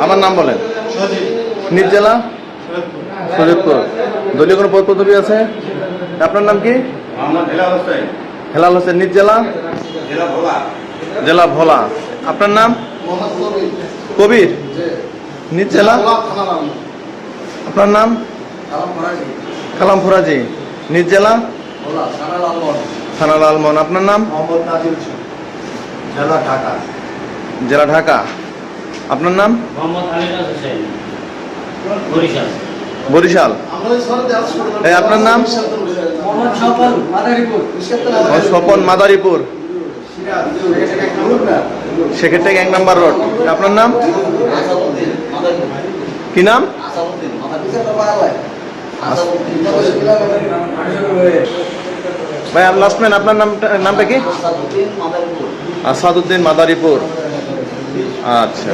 আমার নাম বলেন। নিজ জেলা শরীয়তপুর। দলীয় কোনো পদ পদবি আছে? আপনার নাম কি? হেলাল হোসেন। নিজ জেলা? জেলা ভোলা। আপনার নাম? কবির। নিজ জেলা? আপনার নাম? কালাম ফরাজি। নিজ জেলা? থানা লালমোহন। আপনার নাম? জেলা ঢাকা। আপনার নাম? বরিশাল। এই আপনার নাম? স্বপন মাদারীপুর, সেক্ষেত্রে 1 নম্বর রোড। আপনার নাম কি? নাম ভাই, আমি লাস্ট ম্যান। আপনার নামটা কি? আসাদউদ্দিন মাদারীপুর। আচ্ছা।